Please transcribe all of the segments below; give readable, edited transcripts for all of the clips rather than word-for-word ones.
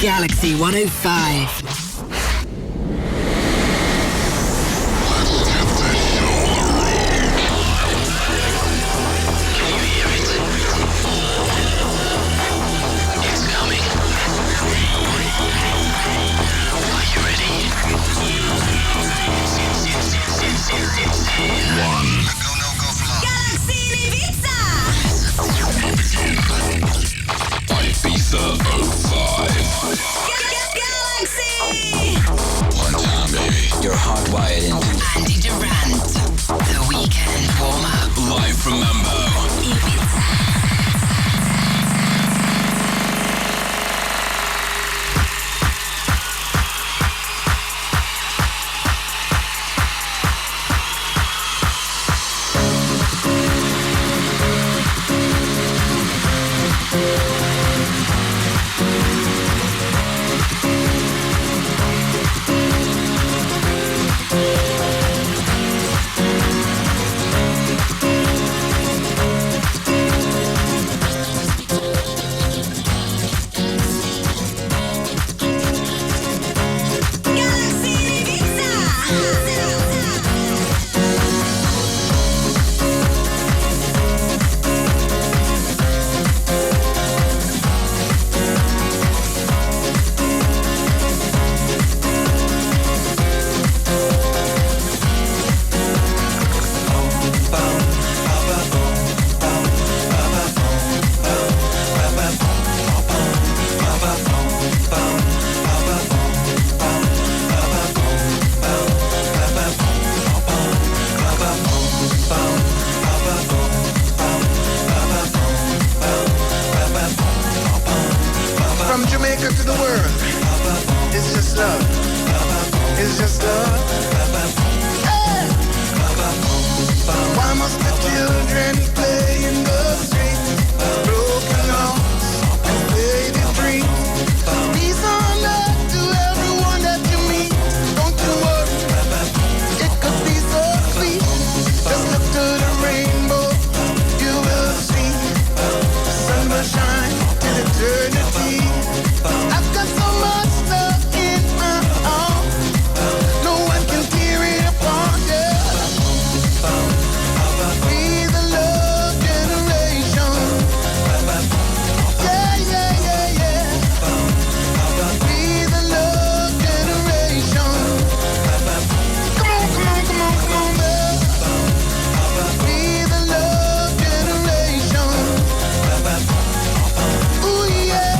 Galaxy 105. Ibiza 05. Galaxy! One time, baby. You're hardwired into Andi Durrant. The weekend warm-up. Live from Mambo. Ibiza. From Jamaica to the world, it's just love. It's just love. Hey! Why must the children play in the streets? Broken hearts and faded dreams. Peace on earth to everyone that you meet. Don't you worry, it could be so sweet. Just look to the rainbow, you will see. The sun will shine till eternity. I've got so much love in my heart. No one can tear it apart, yeah. Be the love generation. Yeah, yeah, yeah, yeah. Be the love generation. Come on, come on, come on, come on, babe. Be the love generation. Ooh, yeah.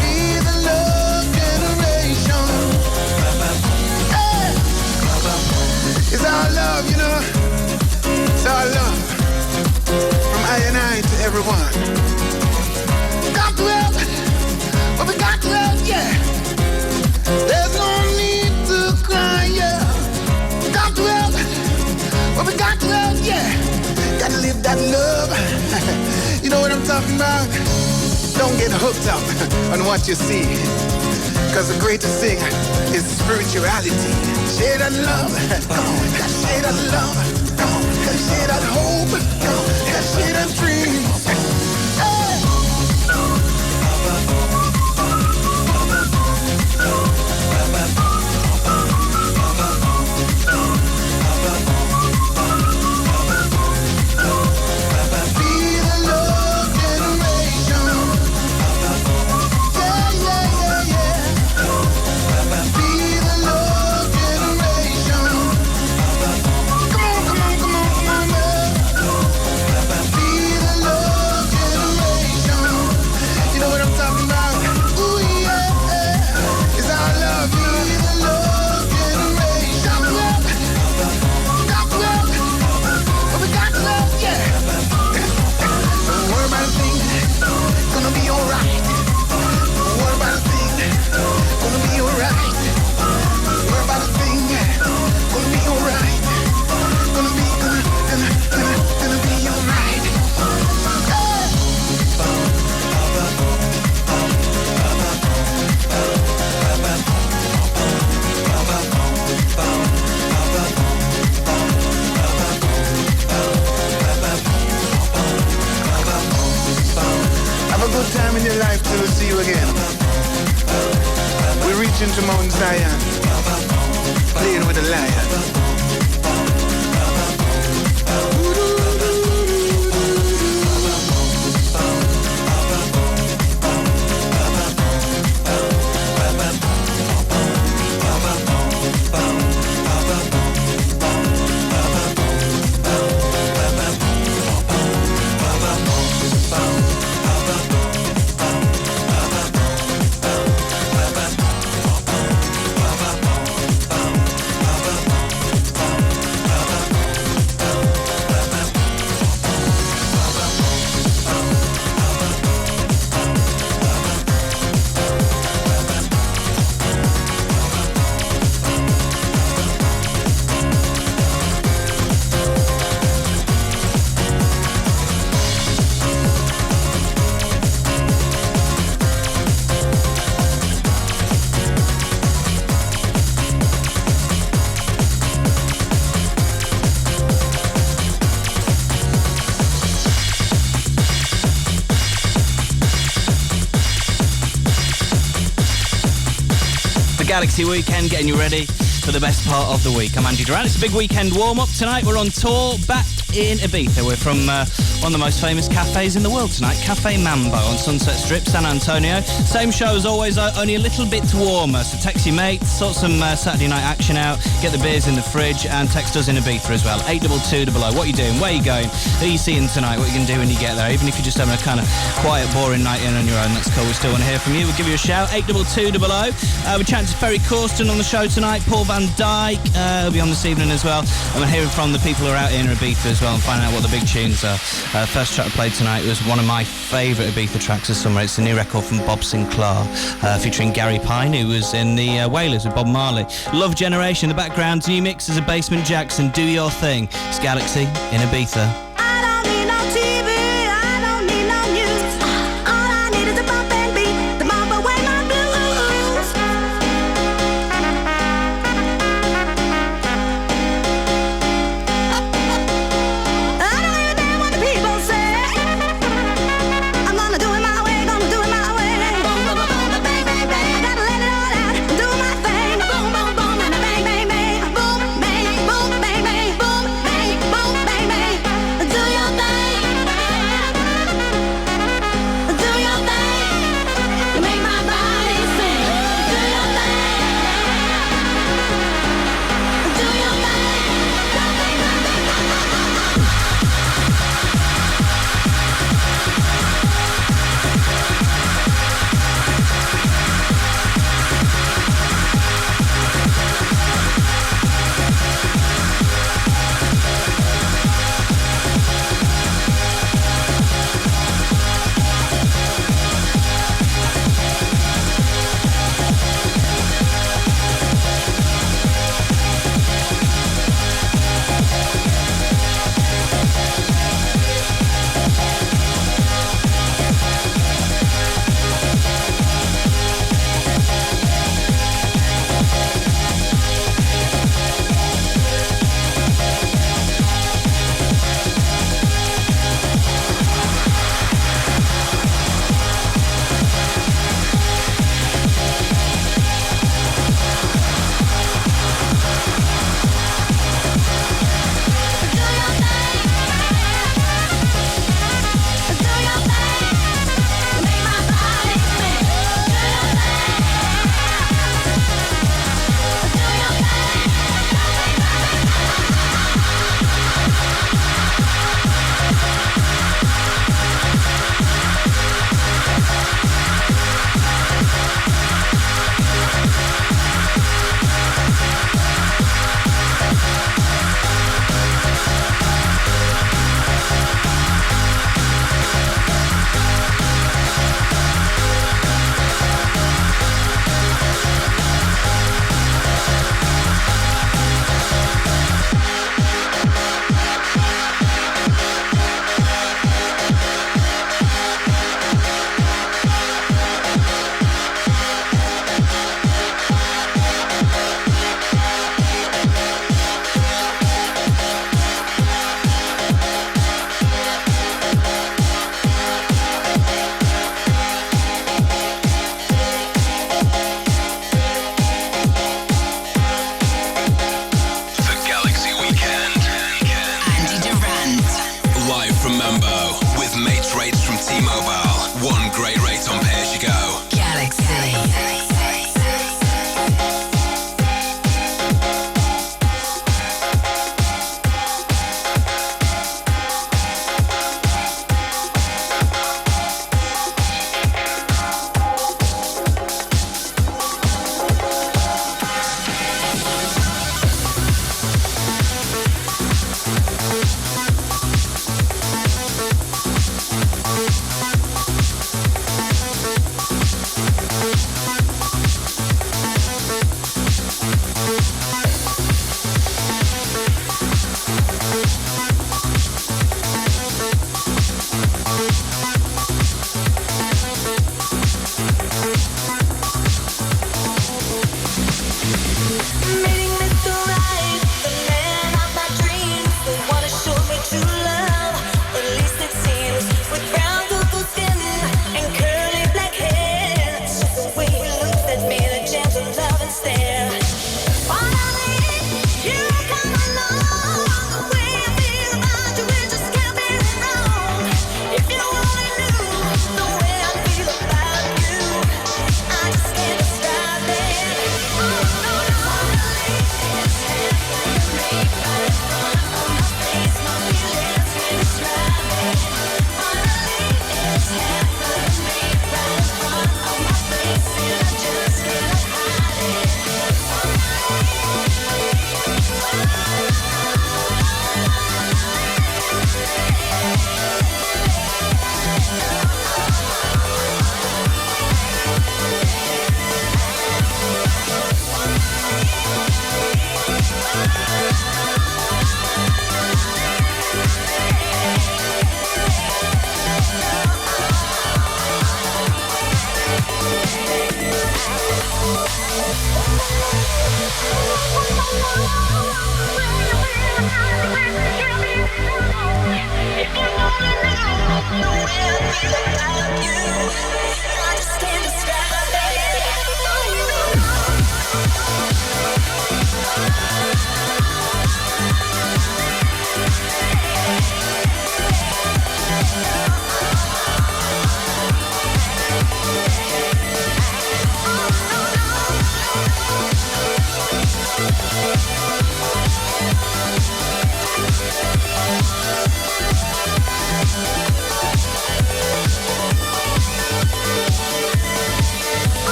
Be the love generation. Hey. It's our love, you know. It's our love. From I and I to everyone. Got to help. But we got to help, yeah. There's no need to cry, yeah. Got to help. But we got to help, yeah. Gotta live that love. You know what I'm talking about? Don't get hooked up on what you see. Cause the greatest thing is spirituality. Share that love. Come on. Share that love. Come on. Share that hope. Come on. Share that dream. Hey. Be the love generation. Yeah, yeah, yeah, yeah. Be the love generation. Come on, come on, come on, come on, man. Be the you again. We're reaching to Mount Zion, playing with the lion. Galaxy Weekend, getting you ready for the best part of the week. I'm Andy Durrant. It's a big weekend warm-up tonight. We're on tour back in Ibiza. We're from one of the most famous cafes in the world tonight, Cafe Mambo on Sunset Strip, San Antonio. Same show as always, only a little bit warmer. So text your mates, sort some Saturday night action out, get the beers in the fridge, and text us in Ibiza as well. 82200. What are you doing? Where are you going? Who are you seeing tonight? What are you going to do when you get there? Even if you're just having a kind of quiet, boring night in on your own, that's cool. We still want to hear from you. We'll give you a shout. 82200. We're chatting to Ferry Corsten on the show tonight. Paul Van Dyke will be on this evening as well. And we're hearing from the people who are out in Ibiza as well and finding out what the big tunes are. First track I played tonight was one of my favourite Ibiza tracks this summer. It's a new record from Bob Sinclair, featuring Gary Pine, who was in the Wailers with Bob Marley. Love Generation in the background. New mixes of Basement Jackson. Do your thing. It's Galaxy in Ibiza.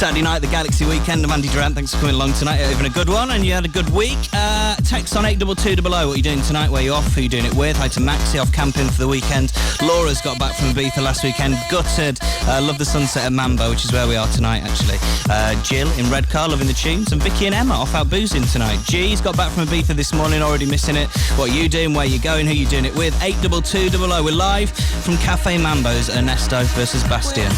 Saturday night, the Galaxy weekend. I'm Andy Durrant. Thanks for coming along tonight. Having a good one, and you had a good week. Text on 82200. What are you doing tonight? Where are you off? Who are you doing it with? Hi to Maxie, off camping for the weekend. Laura's got back from Ibiza last weekend. Gutted. Love the sunset at Mambo, which is where we are tonight, actually. Jill in Redcar, loving the tunes. And Vicky and Emma off out boozing tonight. G's got back from Ibiza this morning, already missing it. What are you doing? Where are you going? Who are you doing it with? 82200. We're live from Cafe Mambo's at Ernesto versus Bastion.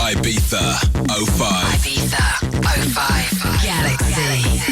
Ibiza 05. Ibiza 05. Galaxy.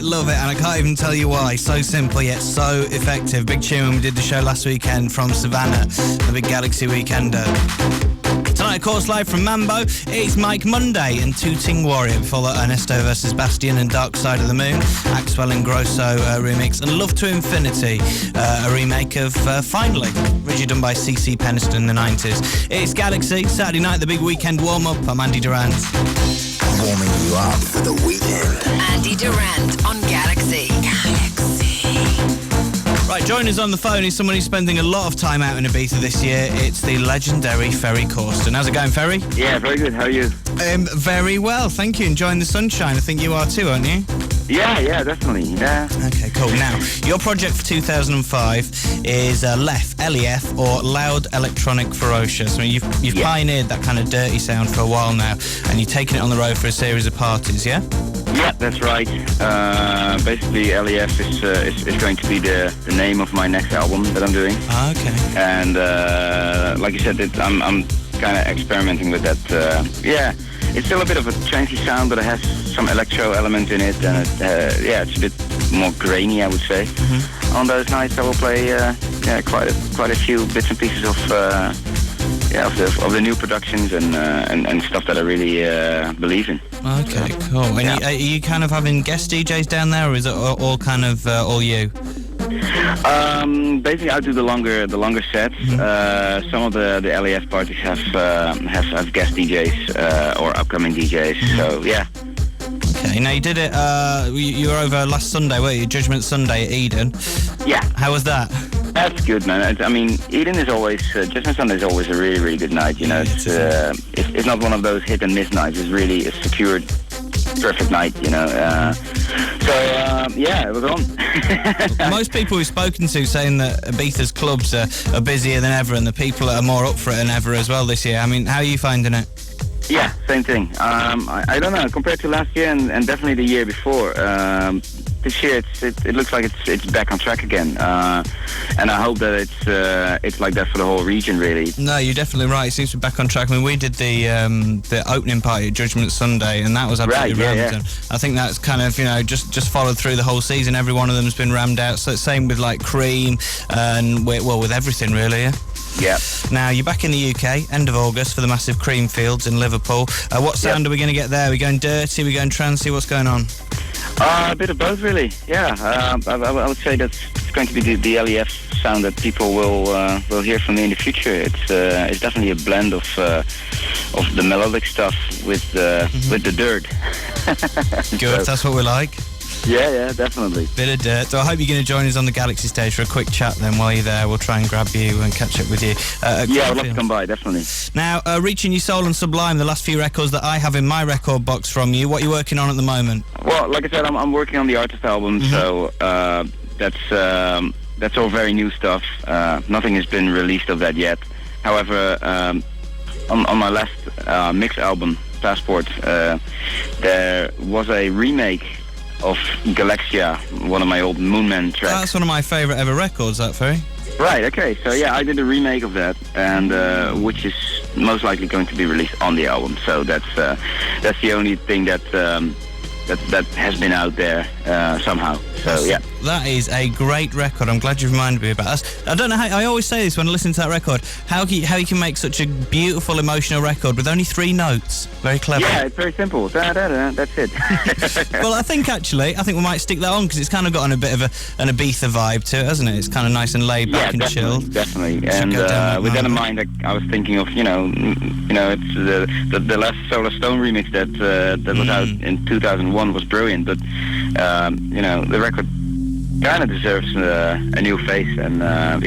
Love it, and I can't even tell you why. So simple yet so effective. Big tune when we did the show last weekend from Savannah, the big Galaxy Weekender. Tonight, of course, live from Mambo, it's Mike Monday and Tooting Warrior. Before that, Ernesto versus Bastian and Dark Side of the Moon, Axwell and Grosso remix, and Love to Infinity, a remake of Finally, originally done by CC Peniston in the 90s. It's Galaxy, Saturday night, the big weekend warm-up. I'm Andy Durrant. Warming you up for the weekend. Andy Durrant on Galaxy. Right, joining us on the phone is someone who's spending a lot of time out in Ibiza this year. It's the legendary Ferry Corsten. How's it going, Ferry? Yeah, very good. How are you? Very well, thank you. Enjoying the sunshine. I think you are too, aren't you? Yeah, definitely. Yeah. Okay, cool. Now, your project for 2005 is LEF, or Loud Electronic Ferocious. I mean, you've pioneered that kind of dirty sound for a while now, and you've taken it on the road for a series of parties, yeah? Yeah, that's right. Basically, LEF is going to be the name of my next album that I'm doing. Ah, okay. And like you said, I'm kind of experimenting with that. it's still a bit of a trancy sound, but it has some electro element in it, and it's a bit more grainy, I would say. Mm-hmm. On those nights, I will play quite a few bits and pieces of the new productions and stuff that I really believe in. Okay, cool. And are you kind of having guest DJs down there, or is it all kind of all you? Basically, I do the longer set. Mm-hmm. Some of the LAF parties have guest DJs or upcoming DJs. Mm-hmm. So yeah. Okay, now you did it. You were over last Sunday, weren't you? Judgment Sunday at Eden. Yeah. How was that? That's good, man. I mean, Eden is always Judgment Sunday is always a really, really good night. You know, it's not one of those hit and miss nights. It's really a secured, perfect night. You know. It was on. Most people we've spoken to saying that Ibiza's clubs are busier than ever, and the people are more up for it than ever as well this year. I mean, how are you finding it? Yeah, same thing. I don't know, compared to last year and definitely the year before. This year it looks like it's back on track again, and I hope that it's like that for the whole region, really. No, you're definitely right. It seems to be back on track. I mean, we did the opening party at Judgment Sunday, and that was absolutely rammed. Yeah. And I think that's kind of just followed through the whole season. Every one of them's been rammed out. So same with like Cream and with everything really. Yeah. Yeah. Now, you're back in the UK, end of August, for the massive Cream Fields in Liverpool. What sound are we going to get there? Are we going dirty? Are we going trancey? What's going on? A bit of both, really. Yeah. I would say that's going to be the LEF sound that people will hear from me in the future. It's definitely a blend of the melodic stuff with the dirt. Good, that's what we like. Yeah, definitely. Bit of dirt. So I hope you're going to join us on the Galaxy stage for a quick chat then while you're there. We'll try and grab you and catch up with you. I would love to come by, definitely. Now, Reaching Your Soul and Sublime, the last few records that I have in my record box from you. What are you working on at the moment? Well, like I said, I'm working on the artist album, so that's all very new stuff. Nothing has been released of that yet. However, on my last mix album, Passport, there was a remake of Galaxia, one of my old Moonman tracks. That's one of my favourite ever records, that Ferry. Right, okay, so yeah, I did a remake of that, and which is most likely going to be released on the album. So that's the only thing that has been out there somehow. So yeah, that is a great record. I'm glad you reminded me about that. I don't know how. I always say this when I listen to that record. How you can make such a beautiful emotional record with only 3 notes. Very clever. Yeah, it's very simple. Da, da, da, that's it. Well, I think we might stick that on because it's kind of got a bit of an Ibiza vibe to it, hasn't it? It's kind of nice and laid back and chill. Definitely. And with that in mind, I was thinking of it's the last Solar Stone remix that was out in 2001 was brilliant, but the record kind of deserves a new face, and I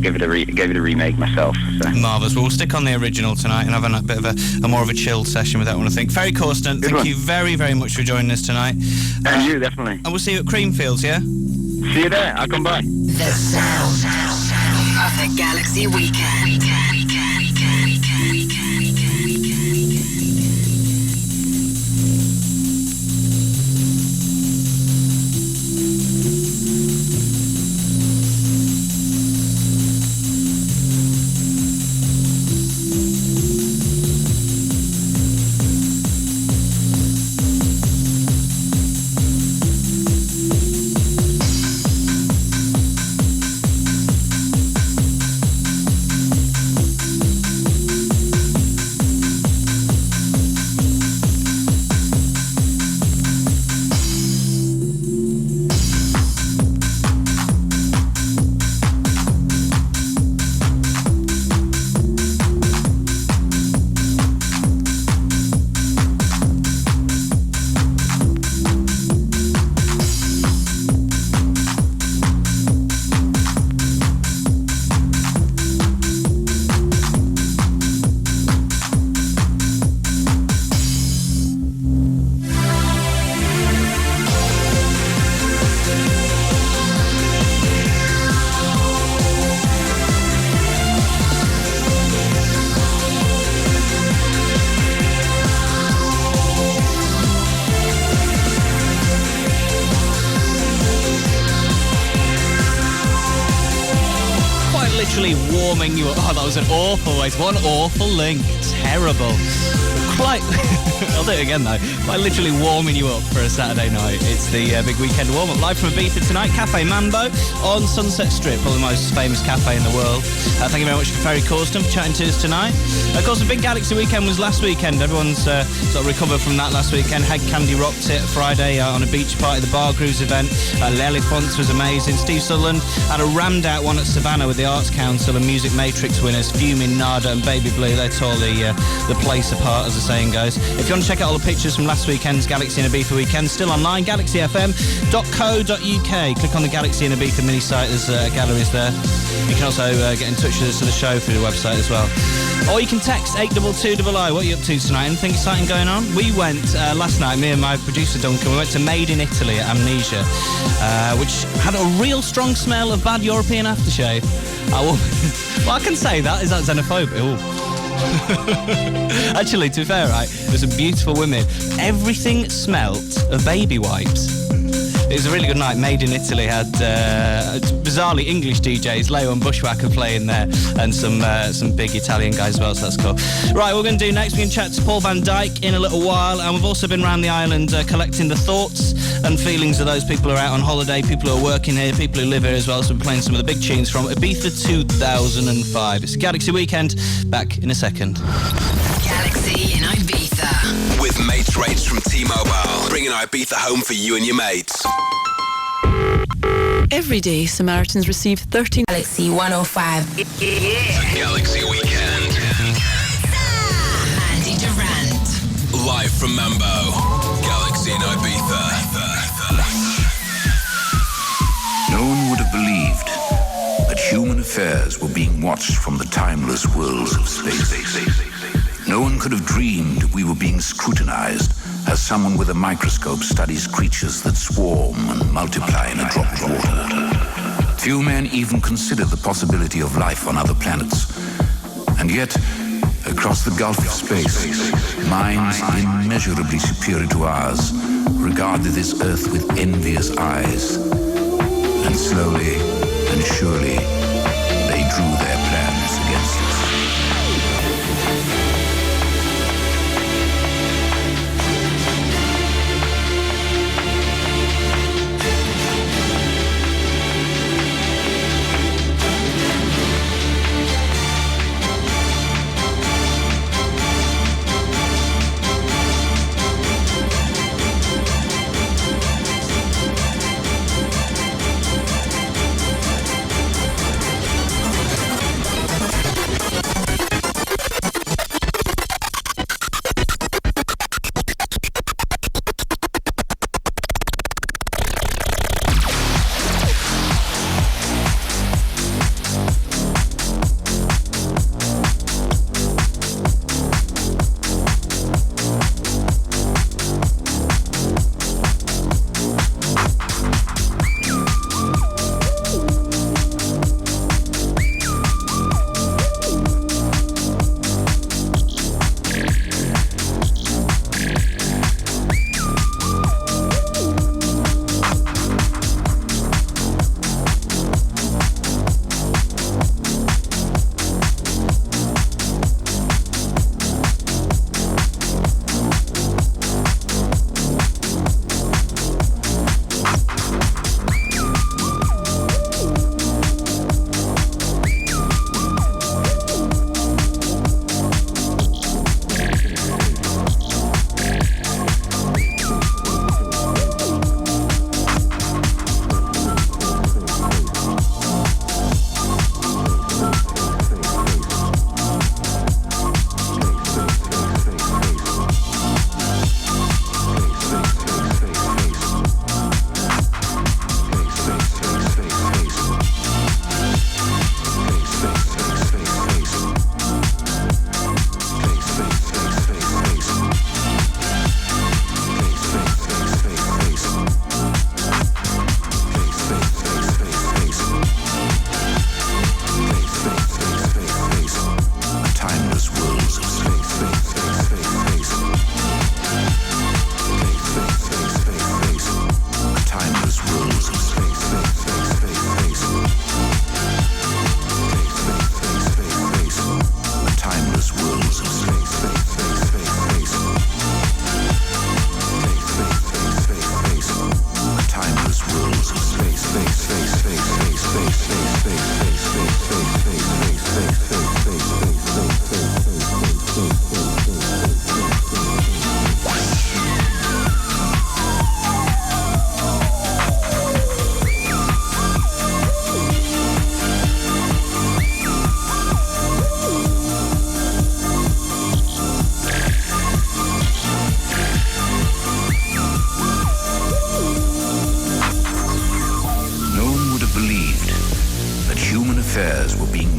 gave it a remake myself. So. Marvellous. Well, we'll stick on the original tonight and have a bit of a more of a chilled session with that one, I think. Ferry Corsten, thank you very, very much for joining us tonight. And you, definitely. And we'll see you at Creamfields, yeah? See you there. I'll come by. The sound of the Galaxy Weekend. Warming you up. Oh, that was an awful waste. One awful link. Terrible. Like, I'll do it again though. By literally warming you up for a Saturday night. It's the big weekend warm-up live from Ibiza tonight. Cafe Mambo on Sunset Strip, probably the most famous cafe in the world. Thank you very much for Ferry Corston for chatting to us tonight. Of course, the big Galaxy weekend was last weekend. Everyone's sort of recovered from that last weekend. Head Candy rocked it Friday on a beach party, the Bar Grooves event. L'Elephants was amazing. Steve Sutherland had a rammed out one at Savannah with the Arts Council and Music Matrix winners Fuming, Nada and Baby Blue. They tore the place apart, as the saying goes. If you want to check out all the pictures from last weekend's Galaxy and Ibiza weekend, still online, galaxyfm.co.uk. Click on the Galaxy and Ibiza mini site, there's galleries there. You can also get in touch with us to the show through the website as well. Or you can text 82200. What are you up to tonight? Anything exciting going on? We went last night, me and my producer Duncan, we went to Made in Italy at Amnesia, which had a real strong smell of bad European aftershave. Well, I can say that. Is that xenophobic? Ooh. Actually, to be fair, right, there were some beautiful women. Everything smelt of baby wipes. It was a really good night. Made in Italy had bizarrely English DJs, Leo and Bushwhacker playing there, and some big Italian guys as well, so that's cool. Right, what we're going to do next, we're going to chat to Paul van Dyk in a little while, and we've also been around the island collecting the thoughts and feelings of those people who are out on holiday, people who are working here, people who live here as well, so we're playing some of the big tunes from Ibiza 2005. It's a Galaxy weekend. Back in a second. Galaxy in Ibiza. With mates rates from T-Mobile, bringing Ibiza home for you and your mates. Every day, Samaritans receive 13... Galaxy 105. The Galaxy Weekend. Andi Durrant. Live from Mambo. Galaxy in Ibiza. No one would have believed that human affairs were being watched from the timeless worlds of space. No one could have dreamed we were being scrutinized as someone with a microscope studies creatures that swarm and multiply in a drop of water. Few men even consider the possibility of life on other planets. And yet, across the gulf of space, minds immeasurably superior to ours regarded this Earth with envious eyes. And slowly and surely, they drew their plans against us.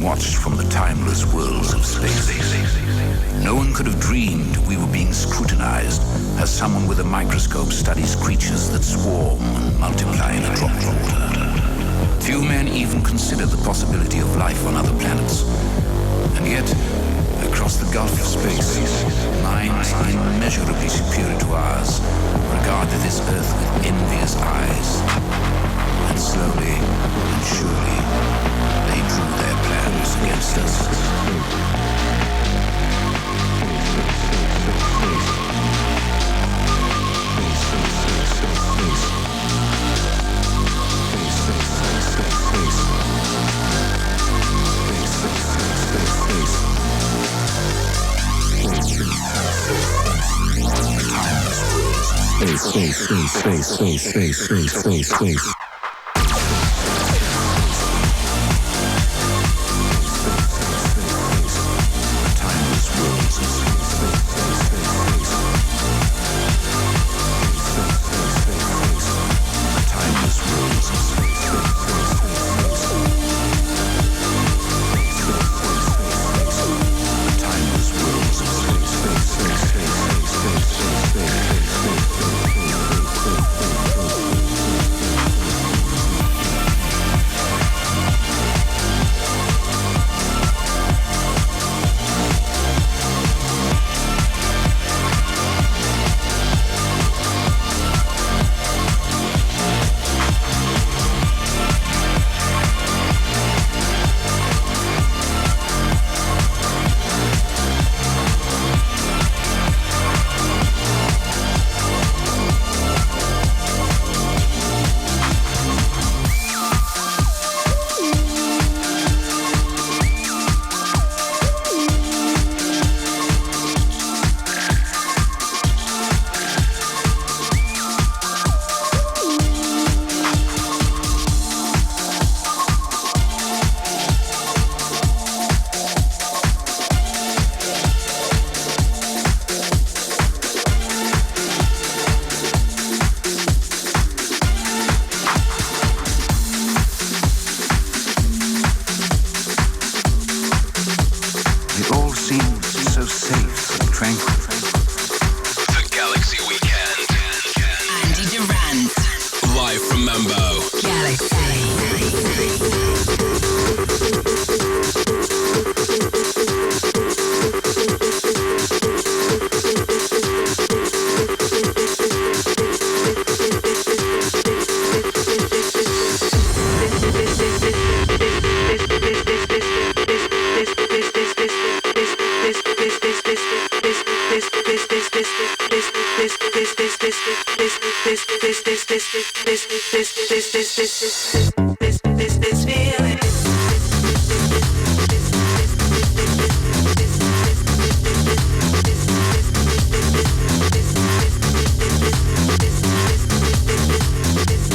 being watched from the timeless worlds of space. No one could have dreamed we were being scrutinized as someone with a microscope studies creatures that swarm and multiply in a drop of water. Few men even consider the possibility of life on other planets. And yet, across the gulf of space, minds immeasurably superior to ours regarded this Earth with envious eyes. And slowly and surely, they drew their plans against us. Space.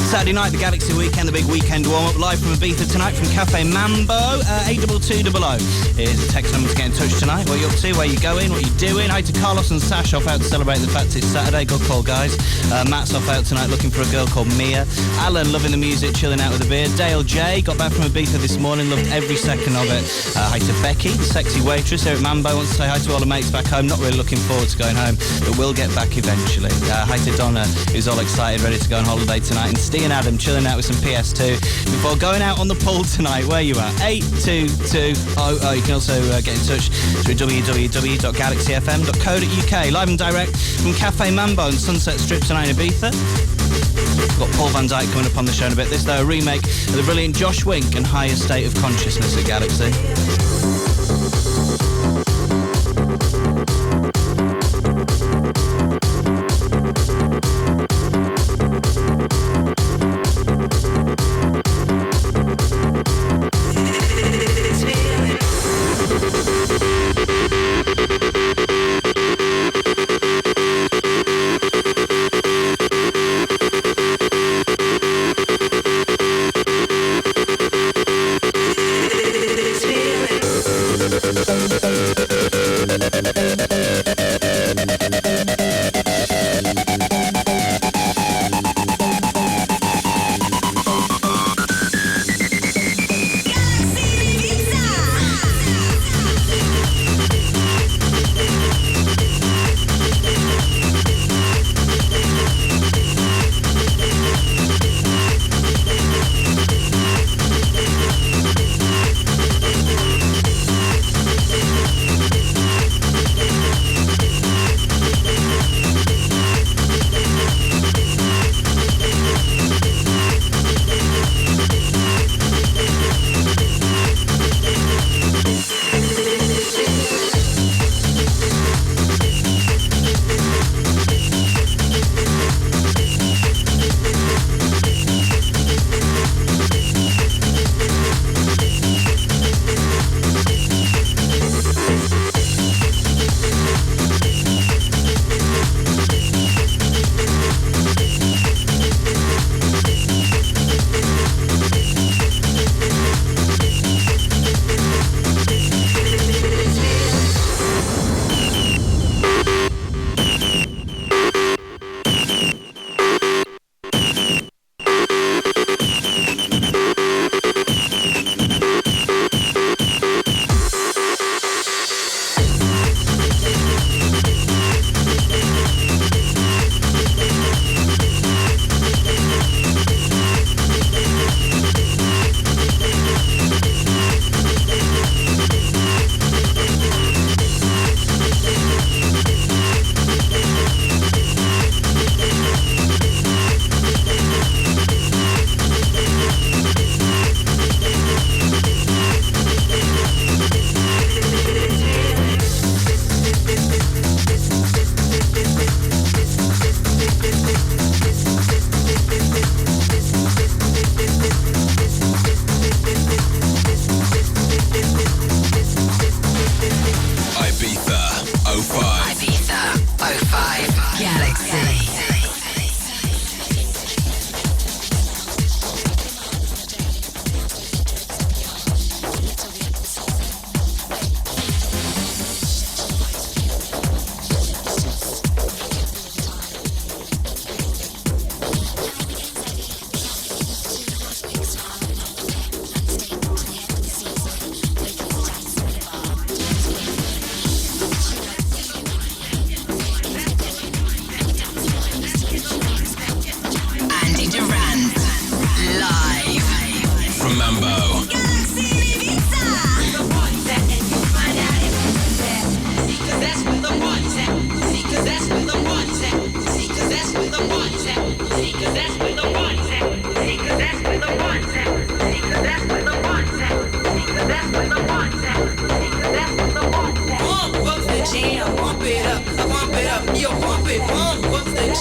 Saturday night, the Galaxy Weekend, the big weekend warm-up, live from Ibiza tonight from Cafe Mambo. 82200 is the text number to get in touch tonight. What you up to, where you going, what you doing. Hi to Carlos and Sash off out to celebrate the fact it's Saturday. Good call, guys. Matt's off out tonight looking for a girl called Mia. Alan loving the music, chilling out with a beer. Dale J got back from Ibiza this morning, loved every second of it. Hi to Becky, the sexy waitress here at Mambo, wants to say hi to all the mates back home. Not really looking forward to going home, but we'll get back eventually. Hi to Donna, who's all excited, ready to go on holiday tonight. And Steve and Adam chilling out with some PS2 before going out on the pool tonight. Where you at? 82200. You can also get in touch through www.galaxyfm.co.uk. Live and direct from Cafe Mambo and Sunset Strip tonight in Ibiza. We've got Paul Van Dyke coming up on the show in a bit. This, though, a remake of the brilliant Josh Wink and Higher State of Consciousness at Galaxy.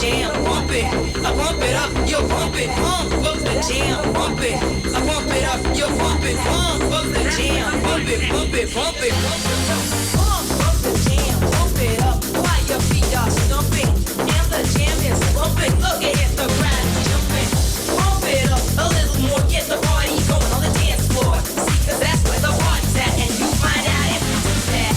jam, pump it. I pump it up, you pump it, pump up the jam, pump it. I pump it up, you pump it, pump up the jam, pump it, pump it, pump it, pump it up, pump up the jam, pump it up while your feet are stumping and the jam is pumping. Look at the crowd jumping, pump it up a little more, get the party going on the dance floor. See, 'cause that's where the party's at, and you find out if you do that.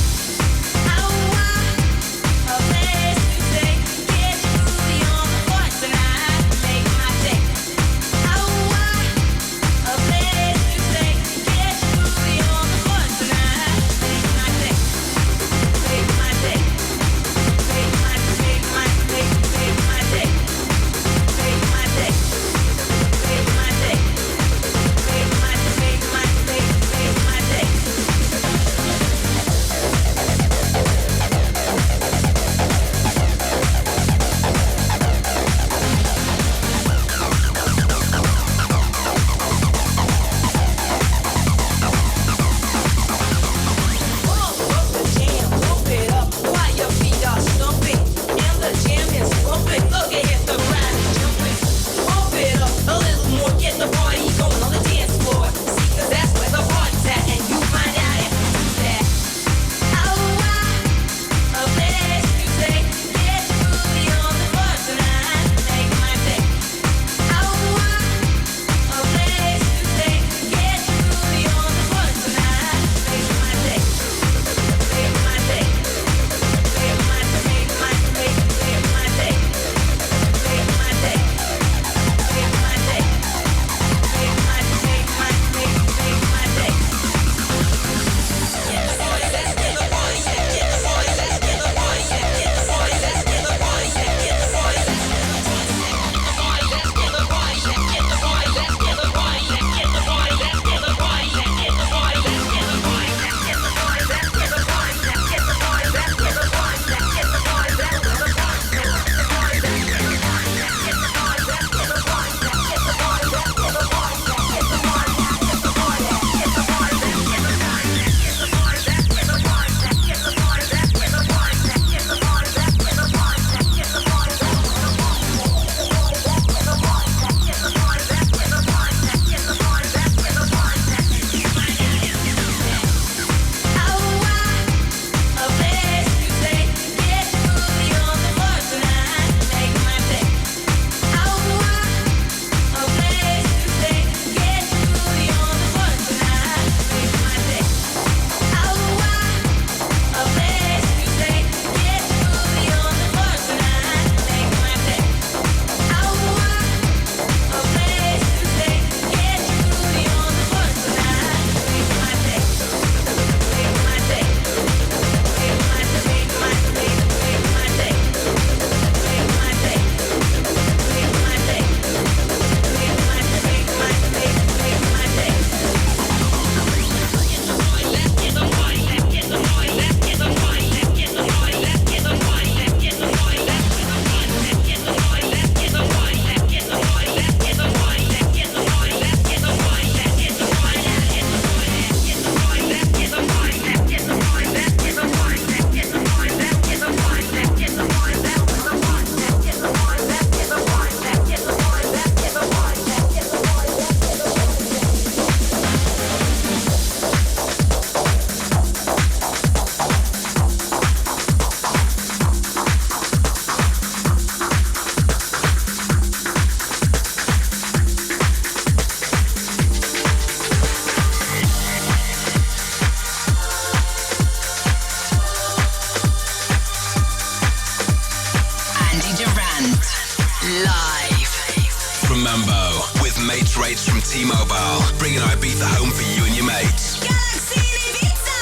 Mambo with mates rates from T-Mobile, bringing Ibiza home for you and your mates. Galaxy Ibiza.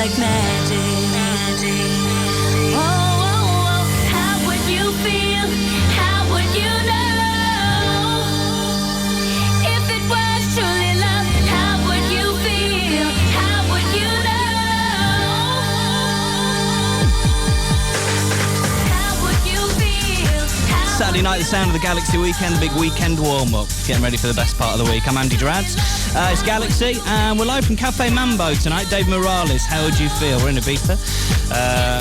like magic. Oh, oh, oh, how would you feel? How would you know? If it was truly love, how would you feel? How would you know? How would you feel? Saturday night, the sound of the Galaxy weekend, the big weekend warm-up. Getting ready for the best part of the week. I'm Andy Durrant. It's Galaxy, and we're live from Cafe Mambo tonight. Dave Morales, how would you feel? We're in Ibiza.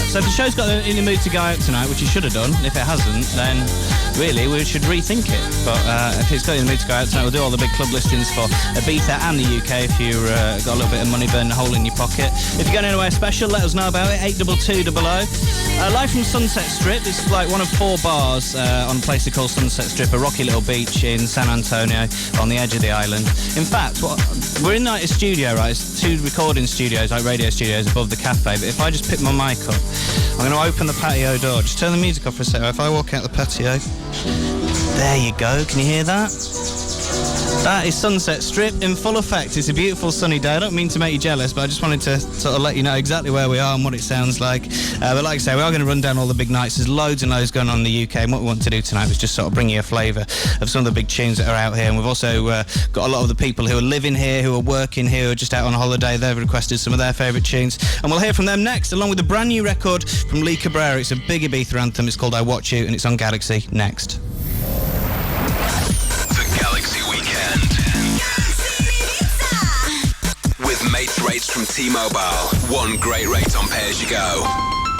So if the show's got in the mood to go out tonight, which it should have done, if it hasn't, then really we should rethink it. But if it's got in the mood to go out tonight, we'll do all the big club listings for Ibiza and the UK if you've got a little bit of money burning a hole in your pocket. If you're going anywhere special, let us know about it. 82200. Live from Sunset Strip. This is like one of 4 bars on a place they call Sunset Strip, a rocky little beach in San Antonio on the edge of the island. In fact, we're in like a studio, right? It's 2 recording studios, like radio studios above the cafe. But if I just pick my mic up, I'm going to open the patio door. Just turn the music off for a second. If I walk out the patio, there you go. Can you hear that? That is Sunset Strip in full effect. It's a beautiful sunny day. I don't mean to make you jealous, but I just wanted to sort of let you know exactly where we are and what it sounds like. But like I say, we are going to run down all the big nights. There's loads and loads going on in the UK, and what we want to do tonight was just sort of bring you a flavour of some of the big tunes that are out here. And we've also got a lot of the people who are living here, who are working here, who are just out on holiday. They've requested some of their favourite tunes, and we'll hear from them next, along with a brand new record from Lee Cabrera. It's a big Ibiza anthem. It's called I Watch You, and it's on Galaxy next. With Mates Rates from T-Mobile. One great rate on pay-as-you-go.